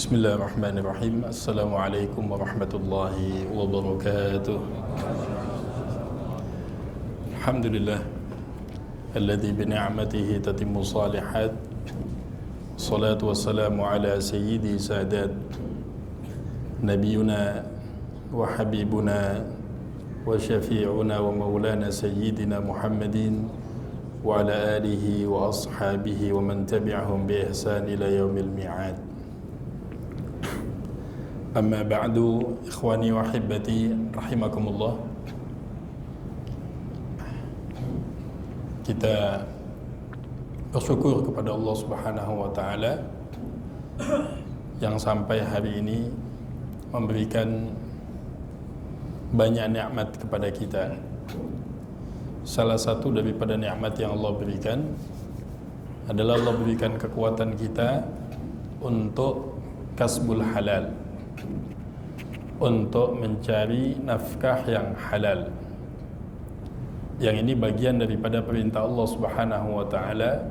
Bismillahirrahmanirrahim. Assalamualaikum warahmatullahi wabarakatuh. Alhamdulillah alladzi bi ni'matihi tatimmu shalihat. Salatu wassalamu ala sayyidi sadat nabiyuna wa habibuna wa syafi'una wa maulana sayyidina Muhammadin wa ala alihi wa ashabihi wa man tabi'ahum bi ihsan ila yaumil mi'ad. Amma ba'du, ikhwani wa hibbati rahimakumullah. Kita bersyukur kepada Allah Subhanahu wa taala yang sampai hari ini memberikan banyak nikmat kepada kita. Salah satu daripada nikmat yang Allah berikan adalah Allah berikan kekuatan kita untuk kasbul halal, untuk mencari nafkah yang halal. Yang ini bagian daripada perintah Allah Subhanahu wa taala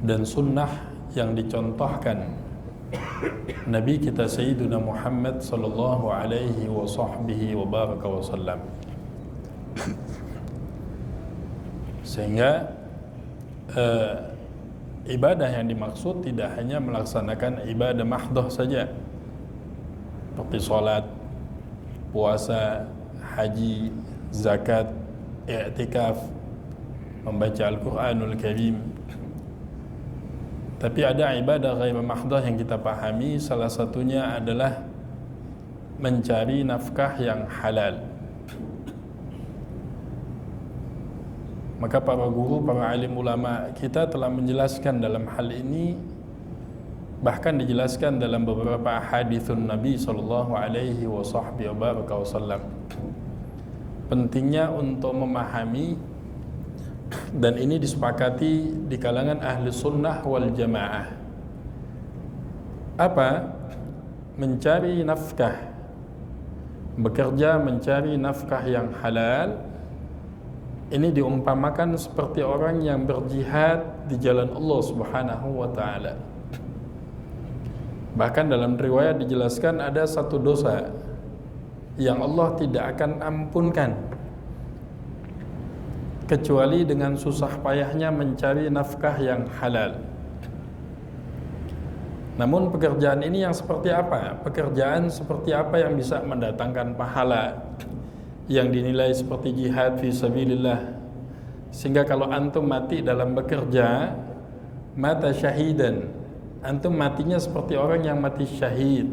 dan sunnah yang dicontohkan Nabi kita Sayyiduna Muhammad sallallahu alaihi wa sahbihi wa baraka wa sallam. Sehingga ibadah yang dimaksud tidak hanya melaksanakan ibadah mahdoh saja, seperti sholat, puasa, haji, zakat, i'tikaf, membaca Al-Quranul Karim. Tapi ada ibadah ghair mahdoh yang kita pahami, salah satunya adalah mencari nafkah yang halal. Maka para guru, para alim ulama kita telah menjelaskan dalam hal ini, bahkan dijelaskan dalam beberapa hadithun Nabi sallallahu alaihi wasallam. Pentingnya untuk memahami, dan ini disepakati di kalangan ahli sunnah wal jamaah. Apa? Mencari nafkah, bekerja mencari nafkah yang halal. Ini diumpamakan seperti orang yang berjihad di jalan Allah Subhanahu wa taala. Bahkan dalam riwayat dijelaskan ada satu dosa yang Allah tidak akan ampunkan kecuali dengan susah payahnya mencari nafkah yang halal. Namun pekerjaan ini yang seperti apa? Pekerjaan seperti apa yang bisa mendatangkan pahala, yang dinilai seperti jihad fi sabilillah, sehingga kalau antum mati dalam bekerja, mata syahidan, antum matinya seperti orang yang mati syahid.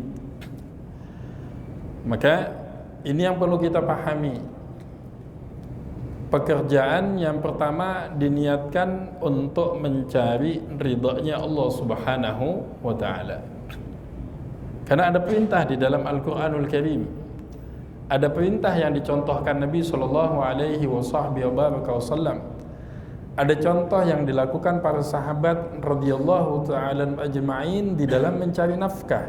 Maka ini yang perlu kita pahami. Pekerjaan yang pertama diniatkan untuk mencari ridhonya Allah Subhanahu wa taala. Karena ada perintah di dalam Al-Quranul Karim. Ada perintah yang dicontohkan Nabi sallallahu alaihi wasallam. Ada contoh yang dilakukan para sahabat radhiyallahu ta'ala ajma'in di dalam mencari nafkah.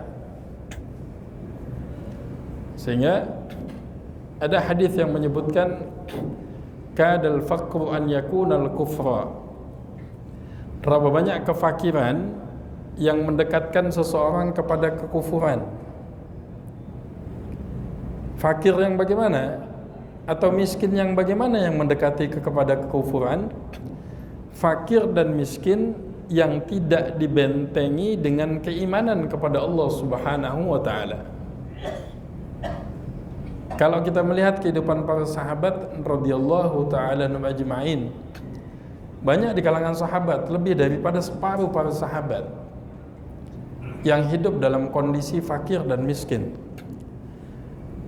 Sehingga ada hadis yang menyebutkan kadal faqru an yakunal kufra. Berapa banyak kefakiran yang mendekatkan seseorang kepada kekufuran. Fakir yang bagaimana? Atau miskin yang bagaimana yang mendekati kepada kekufuran? Fakir dan miskin yang tidak dibentengi dengan keimanan kepada Allah Subhanahu wa taala. Kalau kita melihat kehidupan para sahabat radhiyallahu taala ajma'in, banyak di kalangan sahabat, lebih daripada separuh para sahabat yang hidup dalam kondisi fakir dan miskin,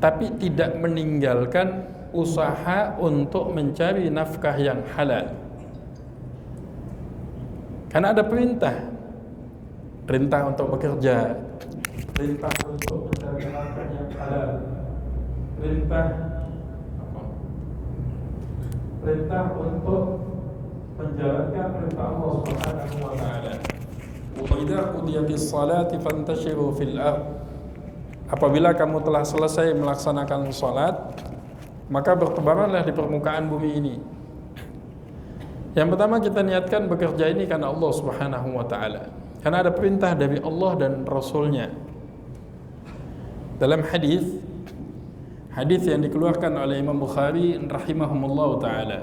tapi tidak meninggalkan usaha untuk mencari nafkah yang halal. Karena ada perintah untuk bekerja, perintah untuk mencari nafkah yang halal, perintah untuk menjalankan perintah Allah Subhanahu wa taala. Wa idza qudiyatis salati fantashiru fil ardh. Apabila kamu telah selesai melaksanakan salat, maka bertebaranlah di permukaan bumi ini. Yang pertama kita niatkan bekerja ini karena Allah Subhanahu wa taala. Karena ada perintah dari Allah dan Rasulnya. Dalam hadis yang dikeluarkan oleh Imam Bukhari rahimahumullah taala,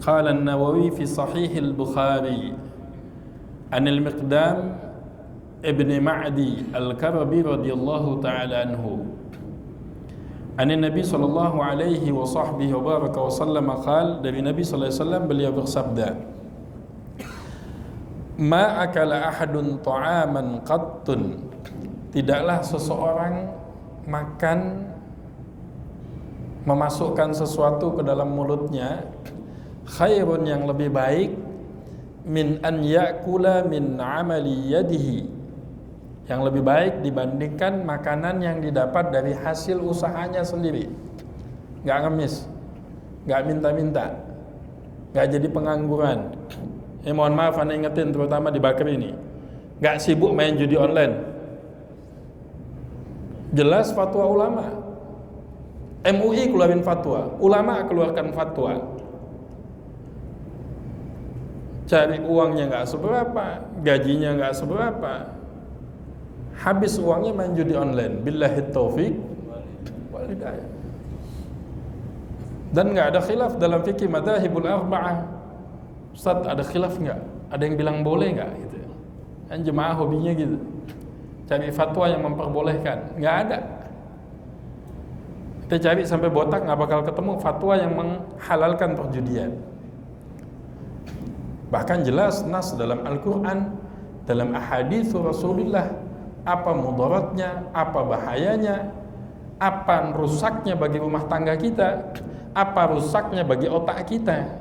qala an-Nawawi fi sahih al-Bukhari an al-Miqdam ibn Ma'di al-Karabi radhiyallahu taala anhu an Nabi sallallahu alaihi wa sahbihi wa baraka wa sallam qala, dari Nabi sallallahu alaihi wasallam beliau bersabda, ma akala ahadun ta'aman qattun, tidaklah seseorang makan, memasukkan sesuatu ke dalam mulutnya, khairun, yang lebih baik, min an ya'kula min amali yadihi, yang lebih baik dibandingkan makanan yang didapat dari hasil usahanya sendiri. Gak ngemis, gak minta-minta, gak jadi pengangguran. Mohon maaf, anda ingetin terutama di Bakri ini, gak sibuk main judi online. Jelas fatwa ulama, MUI keluarin fatwa, ulama keluarkan fatwa. Cari uangnya gak seberapa, gajinya gak seberapa, habis uangnya main judi online. Billahi taufiq wal hidayah. Dan gak ada khilaf dalam fikih madzhabul arba'ah. Ustaz, ada khilaf enggak? Ada yang bilang boleh enggak gitu. Kan jemaah hobinya gitu. Cari fatwa yang memperbolehkan. Enggak ada. Kita cari sampai botak enggak bakal ketemu fatwa yang menghalalkan perjudian. Bahkan jelas nas dalam Al-Qur'an, dalam ahadits Rasulullah, apa mudaratnya, apa bahayanya, apa rusaknya bagi rumah tangga kita, apa rusaknya bagi otak kita.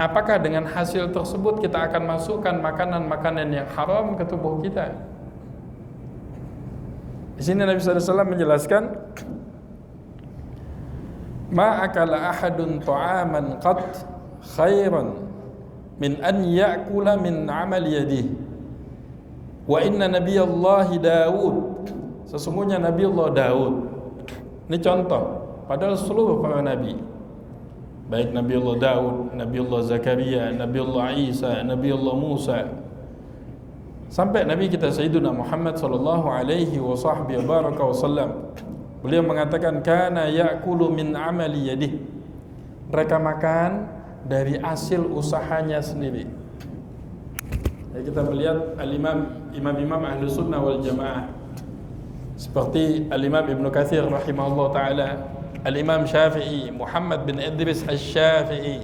Apakah dengan hasil tersebut kita akan masukkan makanan-makanan yang haram ke tubuh kita? Di sini Nabi SAW menjelaskan, ma akala ahadun ta'aman qat khairan min an ya'kula min amal yadihi wa inna nabiyallahi Daud, sesungguhnya Nabi Allah Daud. Ini contoh, padahal seluruh para nabi, baik Nabi Allah Daud, Nabi Allah Zakaria, Nabi Allah Isa, Nabi Allah Musa, sampai Nabi kita Sayyiduna Muhammad sallallahu alaihi wasallam, beliau mengatakan, kana ya'kulu min amali yadihi, mereka makan dari hasil usahanya sendiri. Ya, kita melihat imam-imam ahlu sunnah wal jamaah seperti al-Imam Ibn Katsir rahimahullah ta'ala, Al-Imam Syafi'i, Muhammad bin Idris Asy-Syafi'i.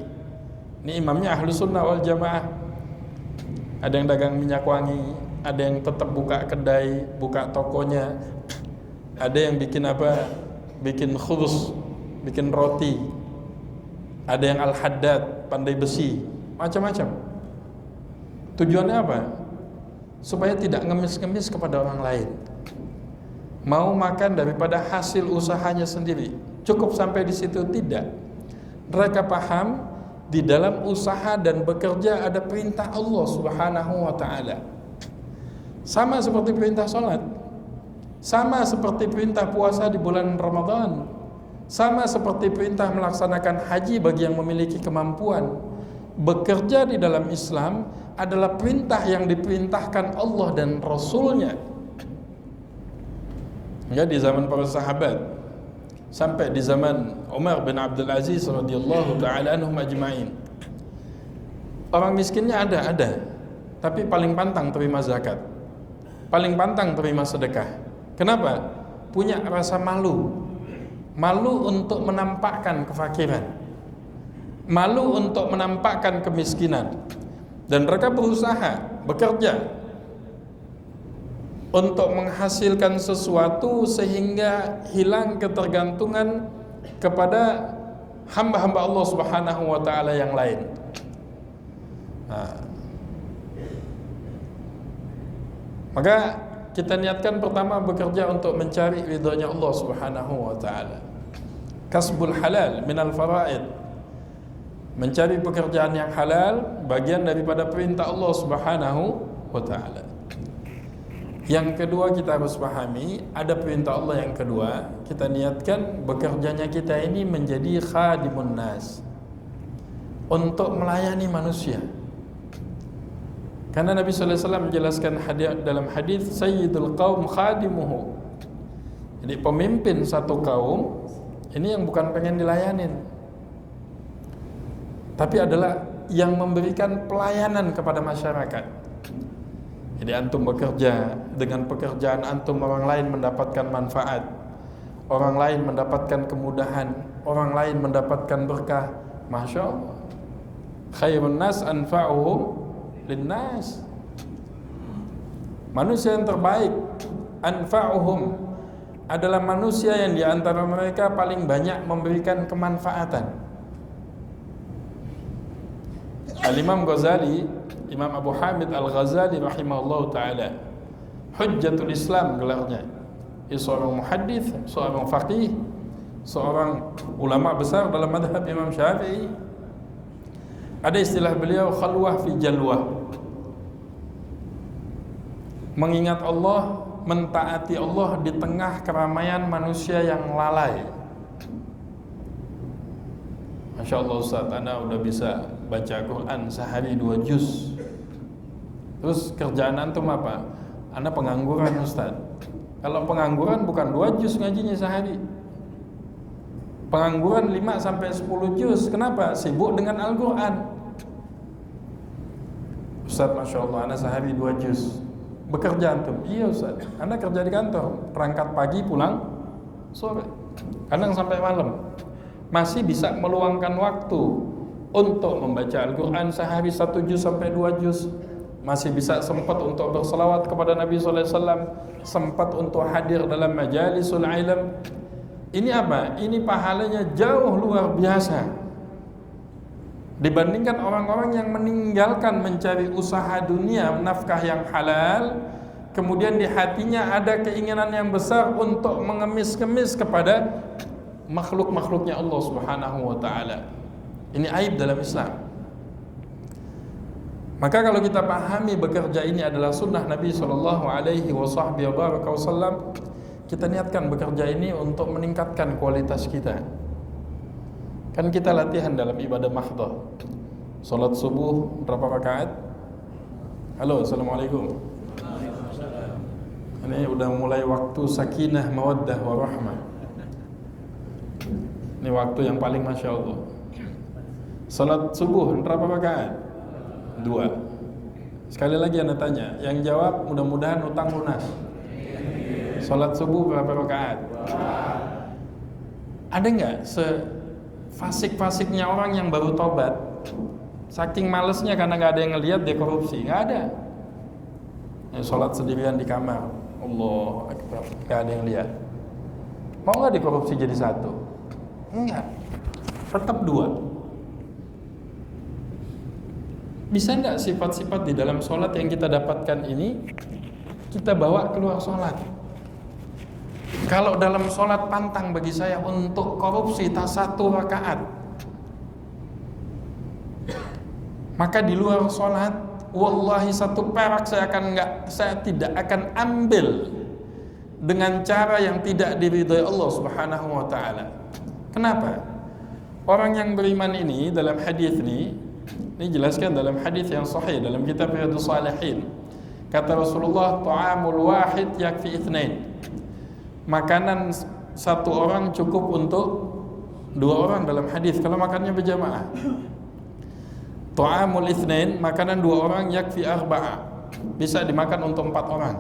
Ini imamnya ahlu sunnah wal jamaah. Ada yang dagang minyak wangi, ada yang tetap buka kedai, buka tokonya, ada yang bikin apa, bikin khubuz, bikin roti, ada yang al-haddad, pandai besi, macam-macam. Tujuannya apa? Supaya tidak ngemis-ngemis kepada orang lain, mau makan daripada hasil usahanya sendiri. Cukup sampai di situ? Tidak. Mereka paham di dalam usaha dan bekerja ada perintah Allah Subhanahu wa ta'ala. Sama seperti perintah sholat, sama seperti perintah puasa di bulan Ramadan, sama seperti perintah melaksanakan haji bagi yang memiliki kemampuan. Bekerja di dalam Islam adalah perintah yang diperintahkan Allah dan Rasulnya. Ya, di zaman para sahabat sampai di zaman Umar bin Abdul Aziz radhiyallahu ta'ala anhum ajma'in, orang miskinnya ada, tapi paling pantang terima zakat, paling pantang terima sedekah. Kenapa? Punya rasa malu untuk menampakkan kefakiran, malu untuk menampakkan kemiskinan, dan mereka berusaha, bekerja untuk menghasilkan sesuatu sehingga hilang ketergantungan kepada hamba-hamba Allah Subhanahu wa ta'ala yang lain. Maka kita niatkan pertama bekerja untuk mencari ridhonya Allah Subhanahu wa ta'ala. Kasbul halal minal faraid, mencari pekerjaan yang halal bagian daripada perintah Allah Subhanahu wa ta'ala. Yang kedua, kita harus pahami ada perintah Allah yang kedua, kita niatkan bekerjanya kita ini menjadi khadimun nas, untuk melayani manusia. Karena Nabi sallallahu alaihi wasallam menjelaskan dalam hadis sayyidul qaum khadimuhu. Jadi pemimpin satu kaum ini yang bukan pengen dilayanin, tapi adalah yang memberikan pelayanan kepada masyarakat. Jadi antum bekerja, dengan pekerjaan antum orang lain mendapatkan manfaat, orang lain mendapatkan kemudahan, orang lain mendapatkan berkah. Masya Allah. Khairun nas anfa'uhum linnas. Manusia yang terbaik anfa'uhum adalah manusia yang di antara mereka paling banyak memberikan kemanfaatan. Al-Imam Ghazali, Imam Abu Hamid Al-Ghazali rahimahullah ta'ala, Hujjatul Islam gelarnya. Dia seorang muhaddits, seorang faqih, seorang ulama besar dalam madhab Imam Syafi'i. Ada istilah beliau khalwah fi jalwah. Mengingat Allah, mentaati Allah di tengah keramaian manusia yang lalai. Masya Allah Ustaz, Anda udah bisa baca Quran sehari 2 juz. Terus kerjaan antum apa? Anda pengangguran Ustaz. Kalau pengangguran bukan 2 juz ngajinya sehari. Pengangguran 5 sampai 10 juz. Kenapa? Sibuk dengan Al-Quran. Ustaz, Masya Allah, Anda sehari 2 juz. Bekerja antum? Iya Ustaz, Anda kerja di kantor, perangkat pagi pulang sore, kadang sampai malam. Masih bisa meluangkan waktu untuk membaca Al-Quran sehari 1 juz sampai 2 juz. Masih bisa sempat untuk berselawat kepada Nabi SAW, sempat untuk hadir dalam majalisul ilm. Ini apa? Ini pahalanya jauh luar biasa dibandingkan orang-orang yang meninggalkan mencari usaha dunia, nafkah yang halal, kemudian di hatinya ada keinginan yang besar untuk mengemis-kemis kepada makhluk-makhluknya Allah Subhanahu wa ta'ala. Ini aib dalam Islam. Maka kalau kita pahami bekerja ini adalah sunnah Nabi SAW, kita niatkan bekerja ini untuk meningkatkan kualitas kita. Kan kita latihan dalam ibadah mahdhah. Salat subuh berapa rakaat? Halo, assalamualaikum. Ini udah mulai waktu sakinah, mawaddah, warahmah. Ini waktu yang paling Masya Allah. Salat subuh berapa rakaat? 2. Sekali lagi Anda tanya, yang jawab mudah-mudahan utang lunas. Salat subuh berapa rakaat? Ada nggak fasik-fasiknya orang yang baru tobat, saking malesnya karena nggak ada yang ngelihat dia korupsi? Nggak ada. Sholat sendirian di kamar, Allah Akbar, nggak ada yang lihat. Mau nggak dikorupsi jadi 1? Enggak, tetap 2. Bisa nggak sifat-sifat di dalam sholat yang kita dapatkan ini kita bawa keluar sholat? Kalau dalam sholat pantang bagi saya untuk korupsi tak 1 rakaat, maka di luar sholat, wallahi 1 perak saya tidak akan ambil dengan cara yang tidak diridhai Allah Subhanahu wa ta'ala. Kenapa? Orang yang beriman ini dalam hadis ini jelaskan dalam hadis yang sahih dalam kitab Riyadhus Shalihin. Kata Rasulullah, ta'amul wahid yakfi itsnain. Makanan 1 orang cukup untuk 2 orang dalam hadis kalau makannya berjamaah. Ta'amul itsnain, makanan 2 orang yakfi arba'a, bisa dimakan untuk 4 orang.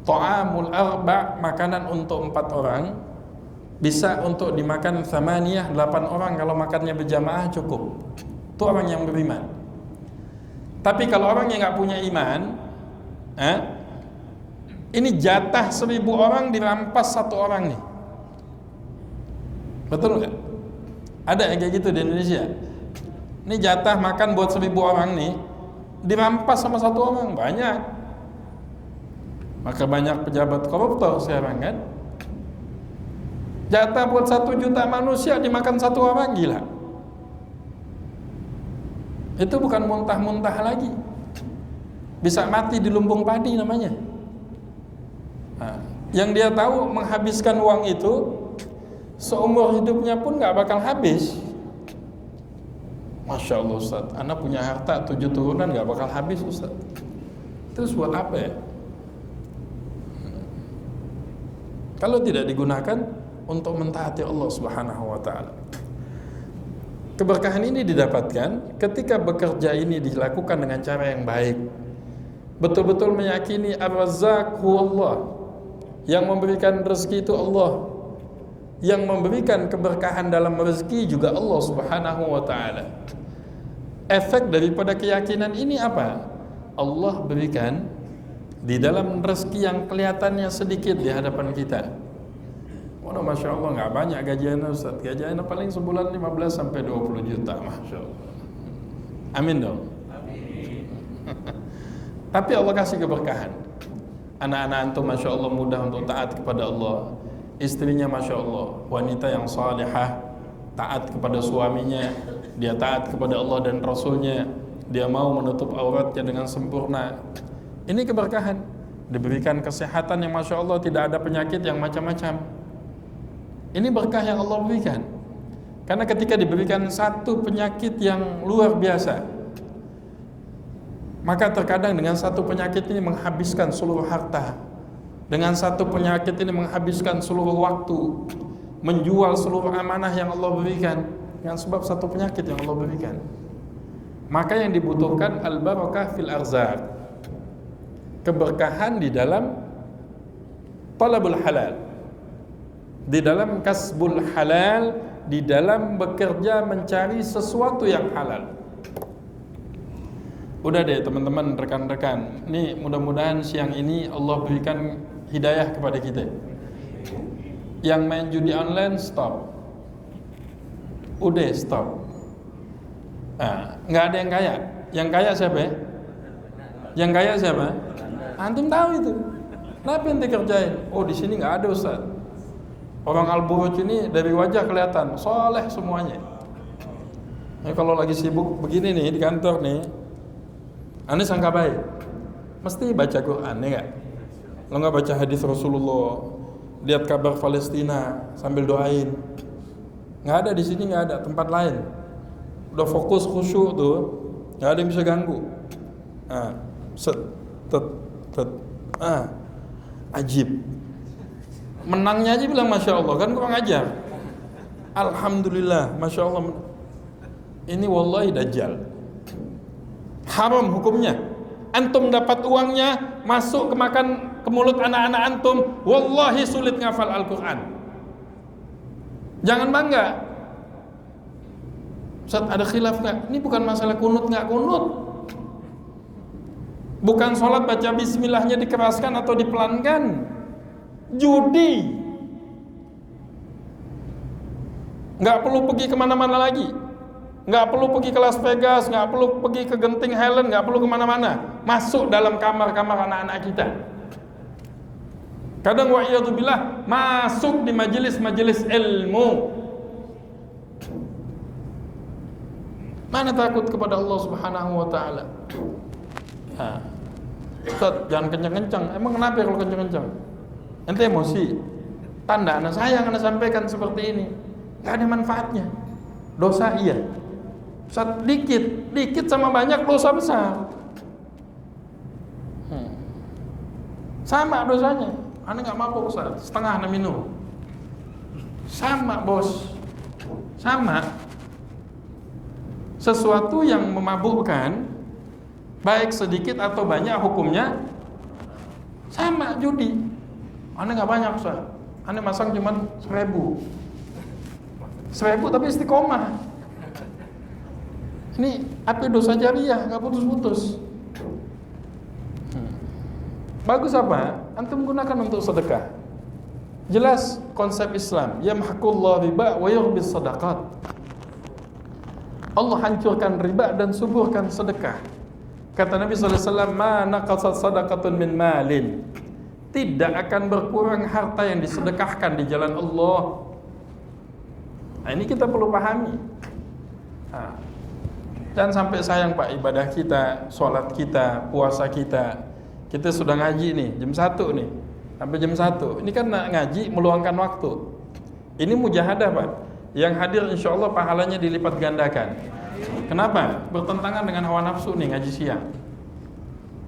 Ta'amul arba', makanan untuk 4 orang, bisa untuk dimakan 8 orang kalau makannya berjamaah cukup. Itu orang yang beriman. Tapi kalau orang yang nggak punya iman, ini jatah 1000 orang dirampas 1 orang nih. Betul nggak? Ada yang kayak gitu di Indonesia. Ini jatah makan buat 1000 orang nih dirampas sama 1 orang, banyak. Maka banyak pejabat koruptor sekarang kan. Jatah buat 1 juta manusia dimakan 1 orang, gila. Itu bukan muntah-muntah lagi. Bisa mati di lumbung padi namanya. Nah, yang dia tahu menghabiskan uang itu seumur hidupnya pun gak bakal habis. Masya Allah Ustaz, anak punya harta 7 turunan gak bakal habis Ustaz. Terus buat apa ya? Kalau tidak digunakan untuk mentaati Allah Subhanahu wa ta'ala. Keberkahan ini didapatkan ketika bekerja ini dilakukan dengan cara yang baik. Betul-betul meyakini Ar-Razzaq huwa Allah. Yang memberikan rezeki itu Allah. Yang memberikan keberkahan dalam rezeki juga Allah Subhanahu wa ta'ala. Efek daripada keyakinan ini apa? Allah berikan di dalam rezeki yang kelihatannya sedikit di hadapan kita. Oh, Masya Allah, nggak banyak gajiannya Ustaz. Gajiannya paling sebulan 15 sampai 20 juta, Masya Allah. Amin dong. Amin. Tapi Allah kasih keberkahan. Anak-anak antum Masya Allah mudah untuk taat kepada Allah. Istrinya Masya Allah wanita yang salihah, taat kepada suaminya. Dia taat kepada Allah dan Rasulnya. Dia mau menutup auratnya dengan sempurna. Ini keberkahan. Diberikan kesehatan yang Masya Allah, tidak ada penyakit yang macam-macam. Ini berkah yang Allah berikan. Karena ketika diberikan satu penyakit yang luar biasa, maka terkadang dengan satu penyakit ini menghabiskan seluruh harta. Dengan satu penyakit ini menghabiskan seluruh waktu, menjual seluruh amanah yang Allah berikan dengan sebab satu penyakit yang Allah berikan. Maka yang dibutuhkan al-barakah fil arzaq, keberkahan di dalam talabul halal, di dalam kasbul halal, di dalam bekerja mencari sesuatu yang halal. Udah deh teman-teman, rekan-rekan, nih mudah-mudahan siang ini Allah berikan hidayah kepada kita. Yang main judi online stop. Udah stop. Nggak ada yang kaya. Yang kaya siapa ya? Yang kaya siapa? Antum tahu itu. Kenapa ente kerjain? Oh, di sini nggak ada Ustaz. Orang Al-Buruj ini dari wajah kelihatan soleh semuanya. Nah, kalau lagi sibuk begini nih di kantor nih, ane sangka baik, mesti baca Quran ya nggak? Lo nggak baca hadis Rasulullah, lihat kabar Palestina sambil doain. Nggak ada di sini, nggak ada tempat lain. Udah fokus khusyuk tuh, nggak ada yang bisa ganggu. Ajib. Menangnya aja bilang Masya Allah, kan kurang ajar. Alhamdulillah, Masya Allah. Ini wallahi dajjal. Haram hukumnya. Antum dapat uangnya, masuk ke mulut anak-anak antum, wallahi sulit ngafal Al-Quran. Jangan bangga. Ustaz, ada khilaf nggak? Ini bukan masalah kunut nggak kunut. Bukan sholat baca bismillahnya dikeraskan atau dipelankan. Judi. Nggak perlu pergi kemana-mana lagi. Nggak perlu pergi ke Las Vegas, nggak perlu pergi ke Genting Highland, nggak perlu kemana-mana. Masuk dalam kamar-kamar anak-anak kita. Kadang wa'iyadzubillah masuk di majelis-majelis ilmu. Mana takut kepada Allah Subhanahu wa ta'ala? Ustaz, jangan kencang-kencang. Emang kenapa kalau kencang-kencang? Ente emosi. Tanda anak sayang anak sampaikan seperti ini. Gak ada manfaatnya. Dosa iya. Ustaz, dikit sama banyak dosa besar. Sama dosanya. Anak gak mabuk Ustaz, setengah anak minum. Sama bos. Sama. Sesuatu yang memabukkan, baik sedikit atau banyak hukumnya sama judi. Ane nggak banyak Ustaz. Ane masang cuman 1.000 tapi istiqomah. Ini api dosa jariah, nggak putus-putus. Bagus apa? Antum gunakan untuk sedekah. Jelas konsep Islam. Yamhaqullahu riba wa yurbis sadaqat. Allah hancurkan riba dan suburkan sedekah. Kata Nabi SAW, ma naqasat sadaqatun min malin. Tidak akan berkurang harta yang disedekahkan di jalan Allah. Nah, ini kita perlu pahami. Jangan sampai sayang Pak ibadah kita, sholat kita, puasa kita. Kita sudah ngaji nih, jam 1 nih. Sampai jam 1. Ini kan ngaji meluangkan waktu. Ini mujahadah Pak. Yang hadir insya Allah pahalanya dilipat gandakan. Kenapa? Bertentangan dengan hawa nafsu nih ngaji siang.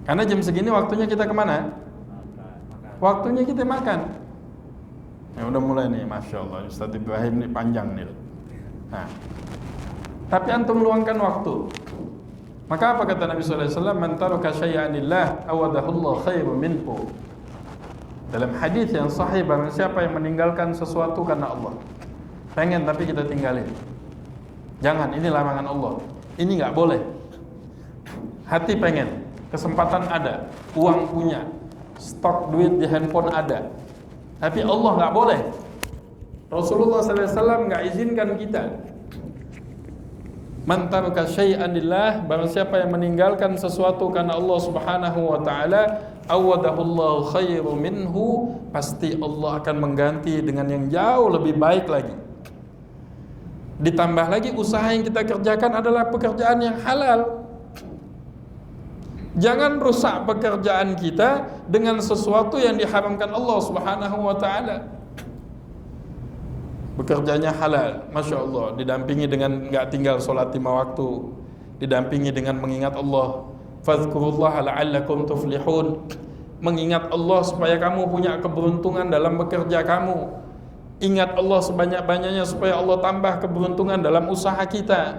Karena jam segini waktunya kita kemana? Waktunya kita makan. Ya udah mulai nih, Masya Allah, Ustaz Ibrahim nih panjang nih. Nah, tapi antum luangkan waktu. Maka apa kata Nabi SAW? Man taraka syai'an lillah awadahullah khairum minhu. Dalam hadis yang sahih, barang siapa yang meninggalkan sesuatu karena Allah, pengen tapi kita tinggalin. Jangan, ini larangan Allah. Ini nggak boleh. Hati pengen, kesempatan ada, uang punya, stok duit di handphone ada, tapi Allah nggak boleh. Rasulullah SAW nggak izinkan kita. Man taraka syai'an lillah, barang siapa yang meninggalkan sesuatu karena Allah Subhanahu wa taala, awadahullahu khairu minhu, pasti Allah akan mengganti dengan yang jauh lebih baik lagi. Ditambah lagi usaha yang kita kerjakan adalah pekerjaan yang halal. Jangan rusak pekerjaan kita dengan sesuatu yang diharamkan Allah Subhanahu wa taala. Bekerjanya halal, Masya Allah, didampingi dengan nggak tinggal sholat 5 waktu, didampingi dengan mengingat Allah. Fadhkurullaha la'allakum tuflihun. Mengingat Allah supaya kamu punya keberuntungan dalam bekerja kamu. Ingat Allah sebanyak-banyaknya supaya Allah tambah keberuntungan dalam usaha kita.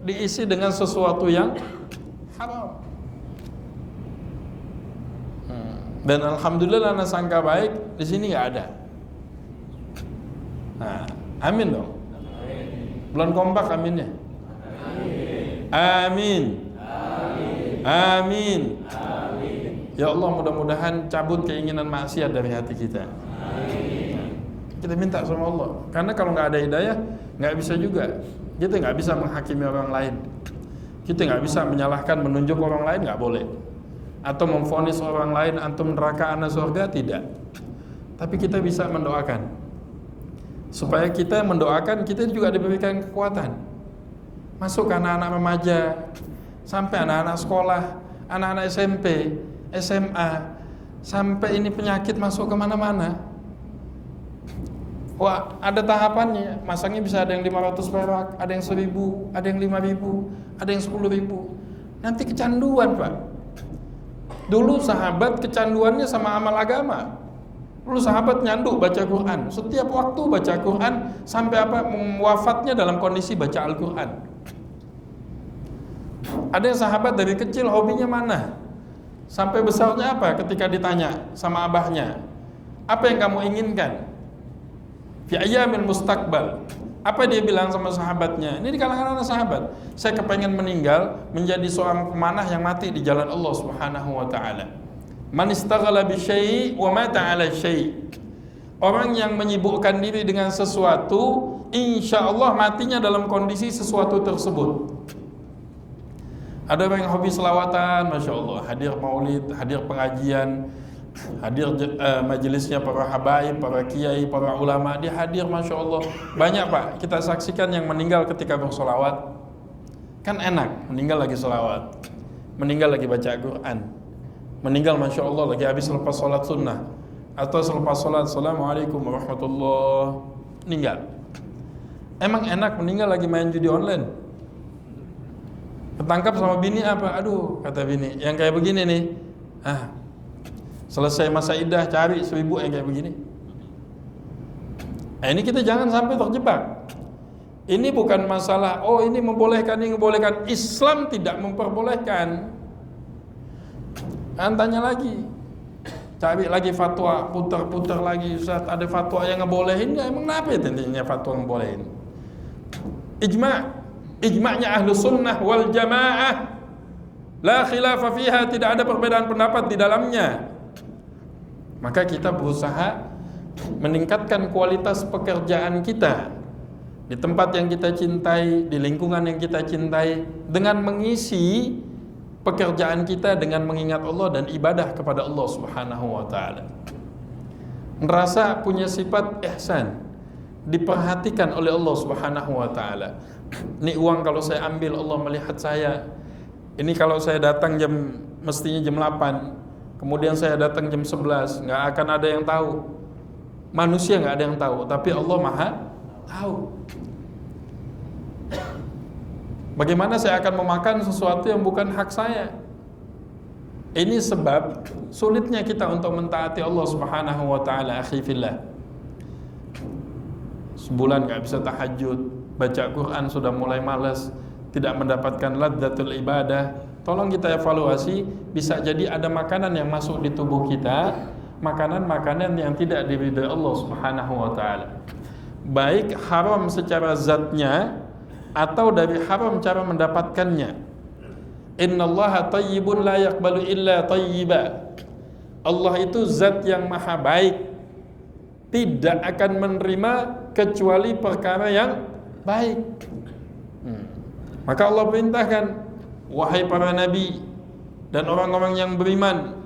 Diisi dengan sesuatu yang haram. Dan alhamdulillah anak sangka baik di sini nggak ada. Nah, amin dong. Bulan kompak aminnya. Amin. Amin. Ya Allah, mudah-mudahan cabut keinginan maksiat dari hati kita. Kita minta sama Allah. Karena kalau nggak ada hidayah, nggak bisa juga. Kita nggak bisa menghakimi orang lain. Kita nggak bisa menyalahkan, menunjuk orang lain, nggak boleh. Atau memvonis orang lain antum neraka ana surga, tidak. Tapi kita bisa mendoakan. Supaya kita mendoakan, kita juga diberikan kekuatan. Masuk anak-anak remaja, sampai anak-anak sekolah, anak-anak SMP, SMA, sampai ini penyakit masuk kemana-mana. Wah, ada tahapannya. Masangnya bisa ada yang 500 perak, ada yang 1000, ada yang 5000, ada yang 10.000. Nanti kecanduan, Pak. Dulu sahabat kecanduannya sama amal agama. Dulu sahabat nyanduk baca Quran. Setiap waktu baca Quran, sampai wafatnya dalam kondisi baca Al-Quran. Ada yang sahabat dari kecil hobinya mana? Sampai besarnya apa? Ketika ditanya sama abahnya, apa yang kamu inginkan? Fi ayyamil mustaqbal. Apa dia bilang sama sahabatnya? Ini di kalangan anak sahabat. Saya kepengen meninggal menjadi seorang pemanah yang mati di jalan Allah Subhanahu wa taala. Man istaghala bi syai' wa mata 'ala syai'. Orang yang menyibukkan diri dengan sesuatu, insya Allah matinya dalam kondisi sesuatu tersebut. Ada orang yang hobi selawatan, Masya Allah, hadir maulid, hadir pengajian, hadir majelisnya para habaib, para kiai, para ulama, dia hadir, Masya Allah. Banyak Pak, kita saksikan yang meninggal ketika bersolawat. Kan enak, meninggal lagi solawat, meninggal lagi baca Quran, meninggal Masya Allah lagi habis selepas sholat sunnah, atau selepas sholat Assalamualaikum warahmatullahi, meninggal. Emang enak meninggal lagi main judi online. Ketangkap sama bini apa? Aduh, kata bini, yang kayak begini nih, selesai masa iddah cari 1000 yang kayak begini. Ini kita jangan sampai terjebak. Ini bukan masalah, oh ini membolehkan, ini membolehkan. Islam tidak memperbolehkan. Tanya lagi, cari lagi fatwa, putar-putar lagi, Ustaz, ada fatwa yang ngebolehin nggak? Emang kenapa ya tentunya fatwa ngebolehin? Ijma'nya ahlu sunnah wal jamaah, la khilafa fiha, tidak ada perbedaan pendapat di dalamnya. Maka kita berusaha meningkatkan kualitas pekerjaan kita di tempat yang kita cintai, di lingkungan yang kita cintai, dengan mengisi pekerjaan kita dengan mengingat Allah dan ibadah kepada Allah Subhanahu wa taala. Merasa punya sifat ihsan, diperhatikan oleh Allah Subhanahu wa taala. Ini uang kalau saya ambil Allah melihat saya. Ini kalau saya datang mestinya jam 8, kemudian saya datang jam 11, nggak akan ada yang tahu. Manusia nggak ada yang tahu, tapi Allah Maha tahu. Bagaimana saya akan memakan sesuatu yang bukan hak saya? Ini sebab sulitnya kita untuk mentaati Allah Subhanahu wa taala, akhi fillah. Sebulan gak bisa tahajud, baca Quran sudah mulai malas, tidak mendapatkan ladzatul ibadah. Tolong kita evaluasi, bisa jadi ada makanan yang masuk di tubuh kita, makanan-makanan yang tidak diridhai Allah Subhanahu wa taala. Baik haram secara zatnya atau dari haram cara mendapatkannya. Innallaha tayyibun la yaqbalu illa tayyiba. Allah itu zat yang maha baik, tidak akan menerima kecuali perkara yang baik. Maka Allah perintahkan, wahai para nabi dan orang-orang yang beriman,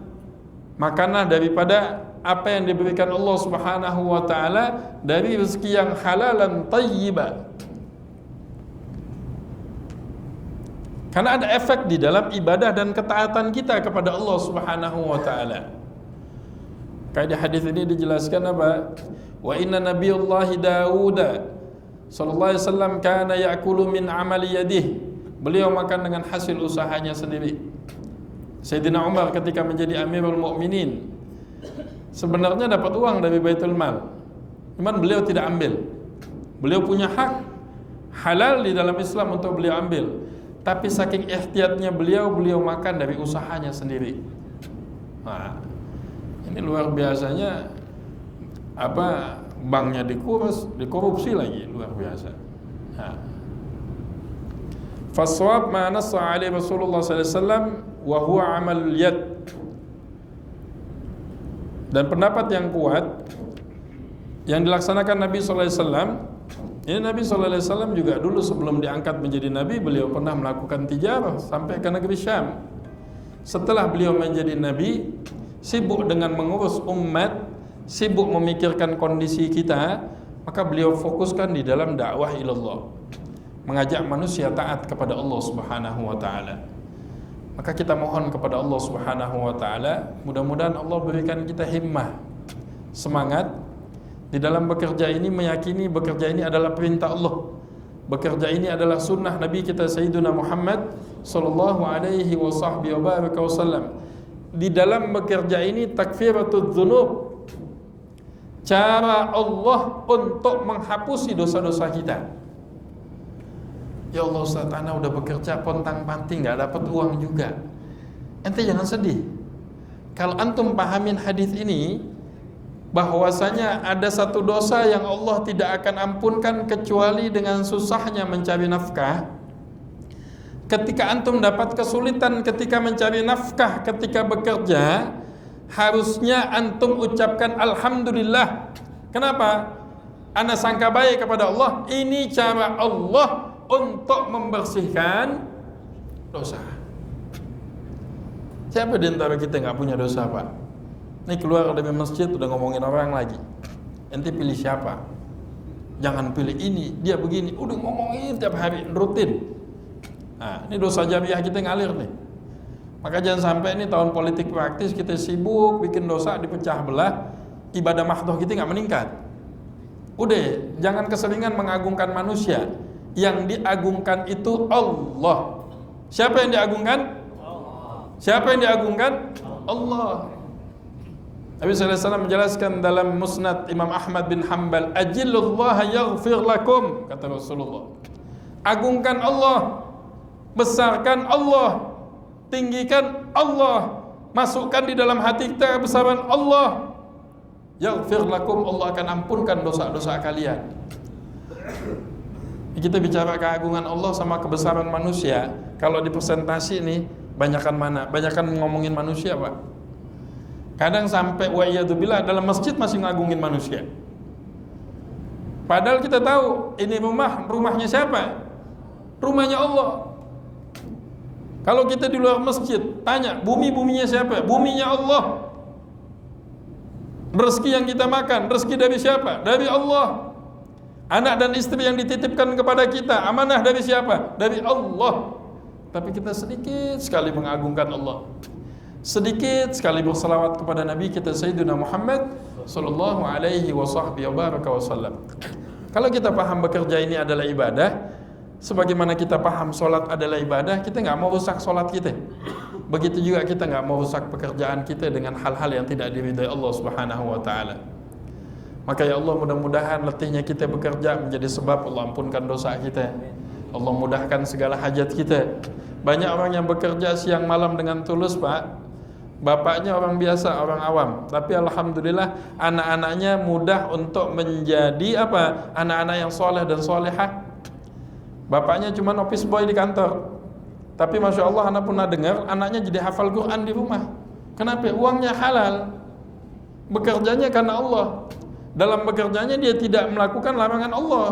makanlah daripada apa yang diberikan Allah Subhanahu wa taala dari rezeki yang halalan tayyiba. Karena ada efek di dalam ibadah dan ketaatan kita kepada Allah Subhanahu wa taala. Kayak di hadis ini dijelaskan apa? Wa inna nabiyallahi Daud sallallahu alaihi wasallam kana ya'kulu min amali yadihi. Beliau makan dengan hasil usahanya sendiri. Sayyidina Umar ketika menjadi Amirul Mukminin sebenarnya dapat uang dari Baitul Mal. Cuman beliau tidak ambil. Beliau punya hak halal di dalam Islam untuk beliau ambil. Tapi saking ihtiyatnya beliau makan dari usahanya sendiri. Nah, ini luar biasanya apa, banknya dikorupsi lagi, luar biasa. Nah. Faswab ma nassa alaihi Rasulullah sallallahu alaihi wasallam wa huwa amal yad. Dan pendapat yang kuat yang dilaksanakan Nabi sallallahu alaihi wasallam, ini Nabi SAW juga dulu sebelum diangkat menjadi Nabi, beliau pernah melakukan tijarah sampai ke negeri Syam. Setelah beliau menjadi Nabi, sibuk dengan mengurus umat, sibuk memikirkan kondisi kita, maka beliau fokuskan di dalam dakwah ilallah, mengajak manusia taat kepada Allah Subhanahu wa taala. Maka kita mohon kepada Allah Subhanahu wa taala, mudah-mudahan Allah berikan kita himmah, semangat di dalam bekerja ini, meyakini bekerja ini adalah perintah Allah. Bekerja ini adalah sunnah Nabi kita Sayyiduna Muhammad sallallahu alaihi wasallam. Di dalam bekerja ini takfiratul dzunub, cara Allah untuk menghapusi dosa-dosa kita. Ya Allah Ustaz, ana udah bekerja pontang-panting gak dapat uang juga. Ente jangan sedih. Kalau antum pahamin hadis ini, bahwasanya ada satu dosa yang Allah tidak akan ampunkan kecuali dengan susahnya mencari nafkah. Ketika antum dapat kesulitan ketika mencari nafkah, ketika bekerja, harusnya antum ucapkan alhamdulillah. Kenapa? Ana sangka baik kepada Allah. Ini cara Allah untuk membersihkan dosa. Siapa di antara kita nggak punya dosa, Pak? Ini keluar dari masjid udah ngomongin orang lagi. Ente pilih siapa? Jangan pilih ini, dia begini. Udah ngomongin tiap hari, rutin. Nah, ini dosa jariah kita ngalir nih. Maka jangan sampai ini tahun politik praktis kita sibuk bikin dosa dipecah belah, ibadah mahdoh kita nggak meningkat. Udah, jangan keseringan mengagungkan manusia. Yang diagungkan itu Allah. Siapa yang diagungkan? Allah. Siapa yang diagungkan? Allah. Nabi SAW menjelaskan dalam Musnad Imam Ahmad bin Hanbal, Ajillullaha yaghfir lakum, kata Rasulullah. Agungkan Allah, besarkan Allah, tinggikan Allah, masukkan di dalam hati kita kebesaran Allah. Yaghfir lakum, Allah akan ampunkan dosa-dosa kalian. Kita bicara keagungan Allah sama kebesaran manusia. Kalau di presentasi nih, banyakan mana? Banyakan ngomongin manusia, Pak. Kadang sampai wa'iyadzubillah dalam masjid masih ngagungin manusia. Padahal kita tahu ini rumahnya siapa? Rumahnya Allah. Kalau kita di luar masjid tanya, buminya siapa? Buminya Allah. Rezeki yang kita makan, rezeki dari siapa? Dari Allah. Anak dan istri yang dititipkan kepada kita, amanah dari siapa? Dari Allah. Tapi kita sedikit sekali mengagungkan Allah. Sedikit sekali berselawat kepada Nabi kita Sayyidina Muhammad sallallahu alaihi wasallam. Kalau kita paham bekerja ini adalah ibadah, Sebagaimana kita paham sholat adalah ibadah, kita nggak mau rusak sholat kita. Begitu juga kita nggak mau rusak pekerjaan kita dengan hal-hal yang tidak diridhai Allah Subhanahu wa Ta'ala. Maka ya Allah, mudah-mudahan letihnya kita bekerja menjadi sebab Allah ampunkan dosa kita. Allah mudahkan segala hajat kita. Banyak orang yang bekerja siang malam dengan tulus, Pak. Bapaknya orang biasa, orang awam, tapi alhamdulillah anak-anaknya mudah untuk menjadi apa? Anak-anak yang soleh dan solehah. Bapaknya cuma office boy di kantor, tapi masya Allah anak pernah dengar anaknya jadi hafal Quran di rumah. Kenapa? Uangnya halal, bekerjanya karena Allah. Dalam bekerjanya dia tidak melakukan larangan Allah.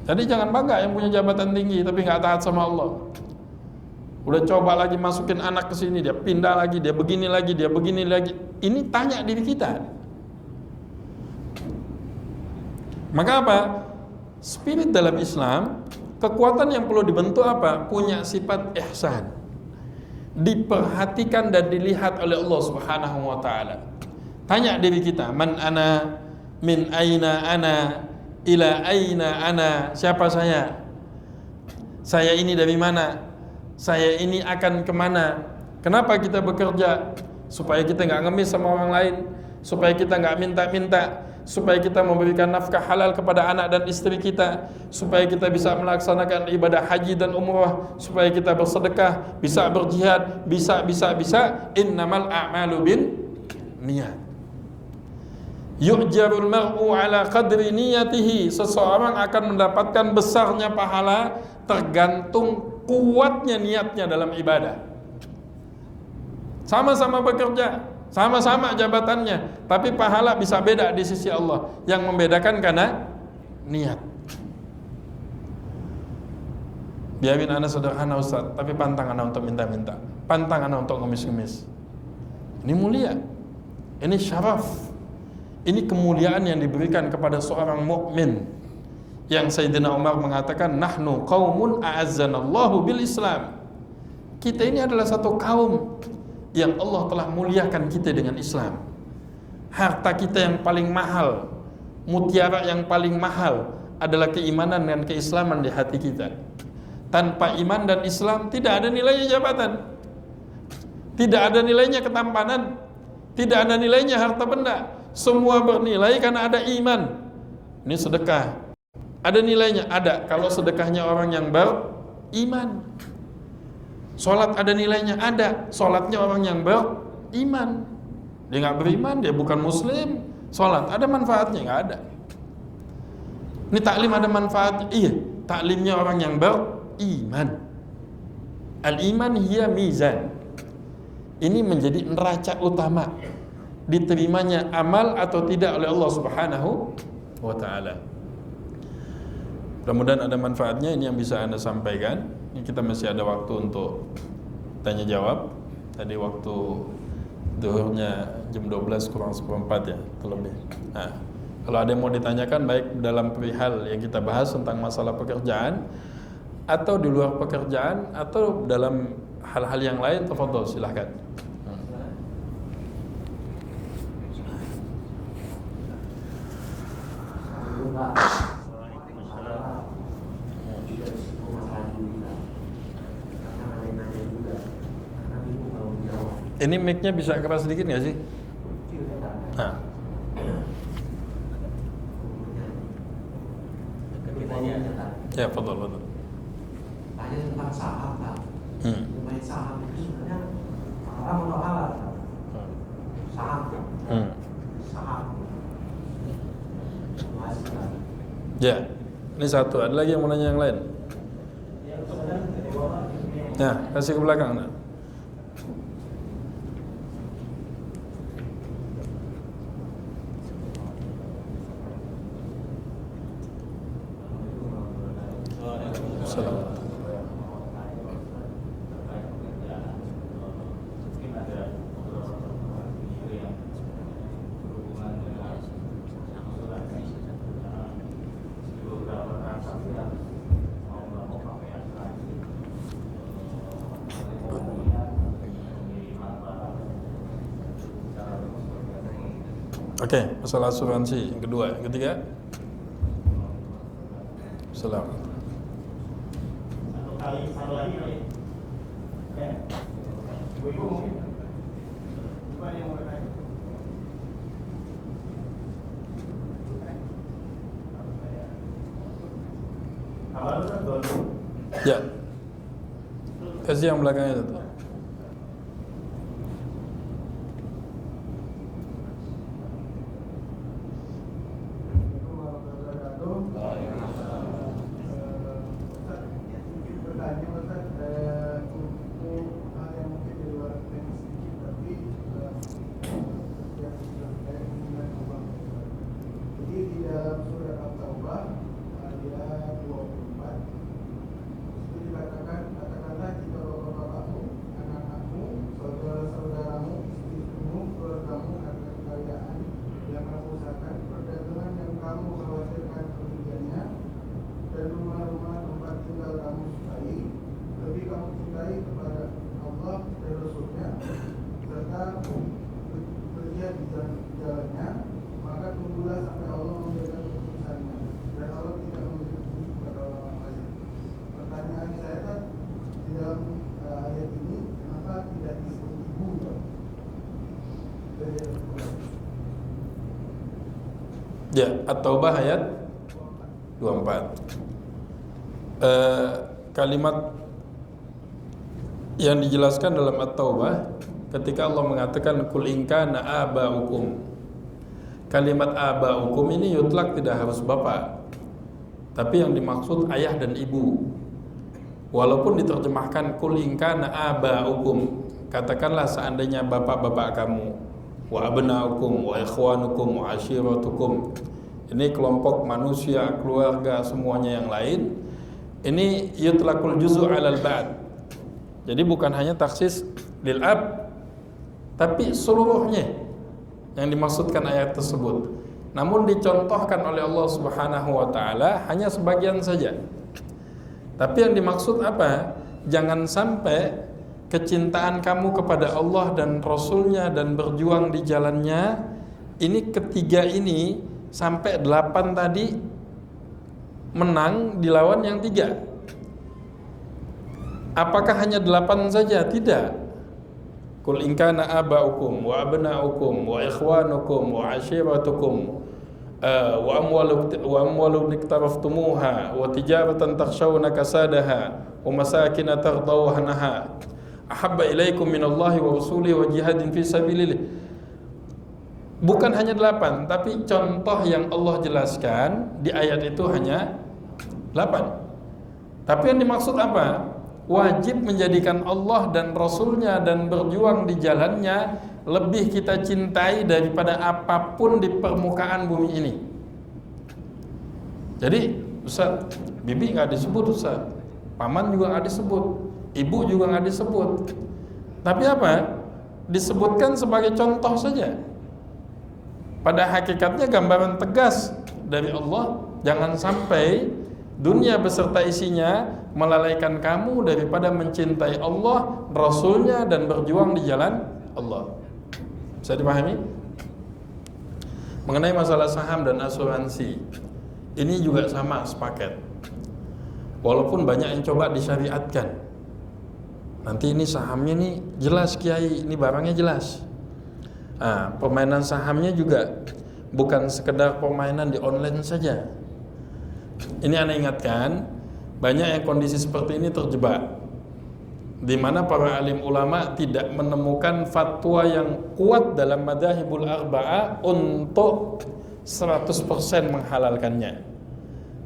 Jadi jangan bangga yang punya jabatan tinggi tapi nggak taat sama Allah. Udah coba lagi masukin anak ke sini, dia pindah lagi, dia begini lagi, dia begini lagi. Ini tanya diri kita. Maka apa? Spirit dalam Islam, kekuatan yang perlu dibentuk apa? Punya sifat ihsan. Diperhatikan dan dilihat oleh Allah Subhanahu wa Ta'ala. Tanya diri kita, man ana, min aina ana, ila aina ana. Siapa saya? Saya ini dari mana? Saya ini akan kemana? Kenapa kita bekerja? Supaya kita nggak ngemis sama orang lain, supaya kita nggak minta-minta, supaya kita memberikan nafkah halal kepada anak dan istri kita, supaya kita bisa melaksanakan ibadah haji dan umrah, supaya kita bersedekah, bisa berjihad, bisa. Innamal a'malu bin niat. Yu'jarul mar'u ala qadri niyatihi. Seseorang akan mendapatkan besarnya pahala tergantung kuatnya niatnya dalam ibadah. Sama-sama bekerja, sama-sama jabatannya, tapi pahala bisa beda di sisi Allah. Yang membedakan karena niat. Biarin anak sederhana Ustaz, tapi pantang anak untuk minta-minta, pantang anak untuk ngemis-ngemis. Ini mulia, ini syaraf, ini kemuliaan yang diberikan kepada seorang mukmin. Yang Sayyidina Umar mengatakan, nahnu qaumun a'azzanallahu bil Islam. Kita ini adalah satu kaum yang Allah telah muliakan kita dengan Islam. Harta kita yang paling mahal, mutiara yang paling mahal adalah keimanan dan keislaman di hati kita. Tanpa iman dan Islam tidak ada nilainya jabatan, tidak ada nilainya ketampanan, tidak ada nilainya harta benda. Semua bernilai karena ada iman. Ini sedekah, ada nilainya, ada kalau sedekahnya orang yang beriman. Sholat ada nilainya, ada sholatnya orang yang beriman. Dia nggak beriman, dia bukan muslim. Sholat ada manfaatnya? Nggak ada. Ini taklim ada manfaatnya? Iya, taklimnya orang yang beriman. Al-iman hiya mizan. Ini menjadi neraca utama diterimanya amal atau tidak oleh Allah Subhanahu wa Ta'ala. Mudah-mudahan ada manfaatnya. Ini yang bisa Anda sampaikan. Ini kita masih ada waktu untuk tanya jawab. Tadi waktu zuhurnya jam 12 kurang seperempat ya, terlebih. Nah, kalau ada yang mau ditanyakan baik dalam perihal yang kita bahas tentang masalah pekerjaan atau di luar pekerjaan atau dalam hal-hal yang lain, tafadhol silahkan. Ini mic-nya bisa keras sedikit nggak sih? Nah. Ya, betul. Tanya tentang saham, Pak. Main saham itu sebenarnya haram atau halal? Saham. Saham. Ya, ini satu. Ada lagi yang mau nanya yang lain? Ya, kasih ke belakang. Nah. Oke, masalah asuransi yang kedua, yang ketiga. Waalaikumsalam. Satu lagi kali. Ya. Ibu mungkin. Coba yang mau bertanya. Awal kan dulu. Ya. Kasih yang belakangnya itu. Ya, At-Taubah ayat 24. Kalimat yang dijelaskan dalam At-Taubah ketika Allah mengatakan kul in kana aba'ukum. Kalimat aba'ukum ini yutlak tidak harus bapak, tapi yang dimaksud ayah dan ibu. Walaupun diterjemahkan kul in kana aba'ukum, katakanlah seandainya bapak-bapak kamu, wa abna'ukum wa ikhwanukum wa ashiratukum. Ini kelompok manusia, keluarga, semuanya yang lain. Ini yutlaqul juz'u 'alal ba'd. Jadi bukan hanya taksis lil ab, tapi seluruhnya yang dimaksudkan ayat tersebut. Namun dicontohkan oleh Allah Subhanahu wa taala hanya sebagian saja. Tapi yang dimaksud apa? Jangan sampai kecintaan kamu kepada Allah dan Rasulnya dan berjuang di jalannya, ini ketiga ini sampai 8 tadi menang dilawan yang 3. Apakah hanya 8 saja? Tidak. Qul in kana aba'ukum wa abna'ukum wa ikhwanukum wa ashiratukum wa amwalun iktaraftumuha wa tijaratan takhshawna kasadaha wa masakin tardawnaha ahabba ilaikum minallahi wa rasulihi wa jihadin fi sabilillah. Bukan hanya 8, tapi contoh yang Allah jelaskan di ayat itu hanya 8. Tapi yang dimaksud apa? Wajib menjadikan Allah dan Rasulnya dan berjuang di jalannya lebih kita cintai daripada apapun di permukaan bumi ini. Jadi Ustaz, bibi nggak disebut Ustaz, paman juga nggak disebut, ibu juga nggak disebut. Tapi apa? Disebutkan sebagai contoh saja. Pada hakikatnya gambaran tegas dari Allah, jangan sampai dunia beserta isinya melalaikan kamu daripada mencintai Allah, Rasulnya dan berjuang di jalan Allah. Bisa dipahami? Mengenai masalah saham dan asuransi, ini juga sama sepaket. Walaupun banyak yang coba disyariatkan. Nanti ini sahamnya nih jelas Kiai, ini barangnya jelas. Nah, permainan sahamnya juga bukan sekedar permainan di online saja. Ini Anda ingatkan, banyak yang kondisi seperti ini terjebak, di mana para alim ulama tidak menemukan fatwa yang kuat dalam madzhabul arba'ah untuk 100% menghalalkannya.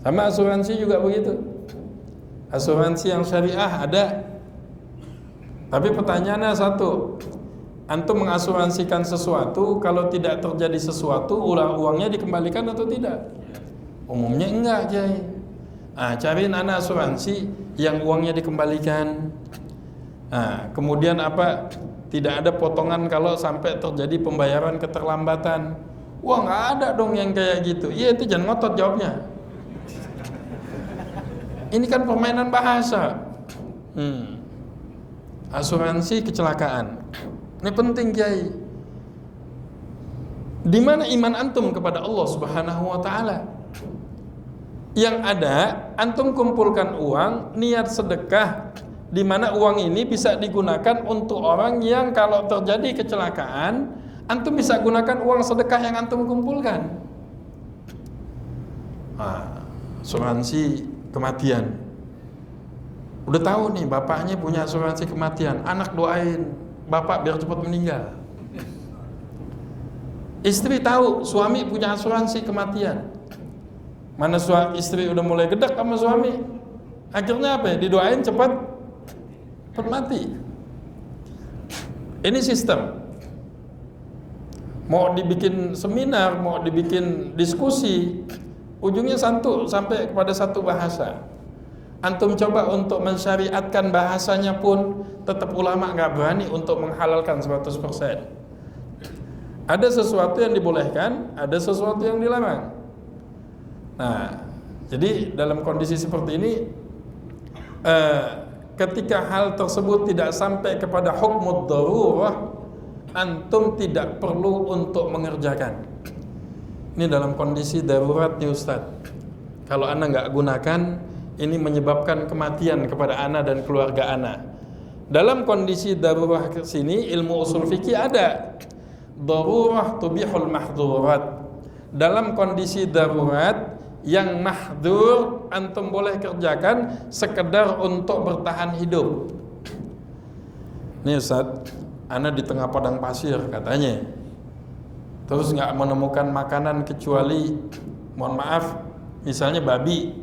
Sama asuransi juga begitu. Asuransi yang syariah ada, tapi pertanyaannya satu, antum mengasuransikan sesuatu, kalau tidak terjadi sesuatu, uangnya dikembalikan atau tidak? Umumnya enggak, Kiai. Cariin anak asuransi yang uangnya dikembalikan. Kemudian apa? Tidak ada potongan kalau sampai terjadi pembayaran keterlambatan. Wah, nggak ada dong yang kayak gitu. Iya, itu jangan ngotot jawabnya. Ini kan permainan bahasa. Asuransi kecelakaan. Ini penting, Kiai. Di mana iman antum kepada Allah Subhanahu wa taala? Yang ada, antum kumpulkan uang, niat sedekah, di mana uang ini bisa digunakan untuk orang yang kalau terjadi kecelakaan, antum bisa gunakan uang sedekah yang antum kumpulkan. Asuransi kematian. Udah tahu nih bapaknya punya asuransi kematian, anak doain bapak biar cepat meninggal. Istri tahu suami punya asuransi kematian. Mana istri udah mulai gedek sama suami, akhirnya apa ya? Didoain cepat mati. Ini sistem. Mau dibikin seminar, mau dibikin diskusi, ujungnya sampai kepada satu bahasa. Antum coba untuk mensyariatkan bahasanya pun tetap ulama nggak berani untuk menghalalkan 100%. Ada sesuatu yang dibolehkan, ada sesuatu yang dilarang. Nah, jadi dalam kondisi seperti ini, ketika hal tersebut tidak sampai kepada hukmud darurah, antum tidak perlu untuk mengerjakan. Ini dalam kondisi darurat nih Ustaz. Kalau ana nggak gunakan, ini menyebabkan kematian kepada ana dan keluarga ana. Dalam kondisi darurat sini, ilmu usul fikih ada darurah tubihul mahdurat. Dalam kondisi darurat, yang mahdur antum boleh kerjakan sekedar untuk bertahan hidup. Nih Ustaz, ana di tengah padang pasir katanya, terus nggak menemukan makanan kecuali, mohon maaf, misalnya babi.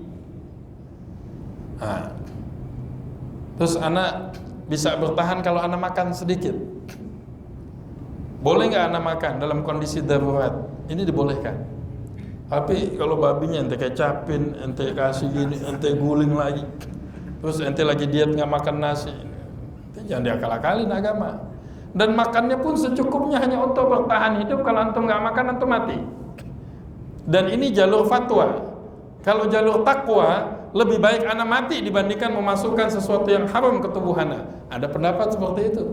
Terus ana bisa bertahan kalau ana makan sedikit. Boleh nggak ana makan dalam kondisi darurat? Ini dibolehkan. Tapi kalau babinya ente kecapin, ente kasih gini, ente guling lagi, terus ente lagi diet nggak makan nasi, jangan diakal-akalin agama. Dan makannya pun secukupnya, hanya untuk bertahan hidup. Kalau antum nggak makan, antum mati. Dan ini jalur fatwa. Kalau jalur takwa, lebih baik ana mati dibandingkan memasukkan sesuatu yang haram ke tubuh ana. Ada pendapat seperti itu.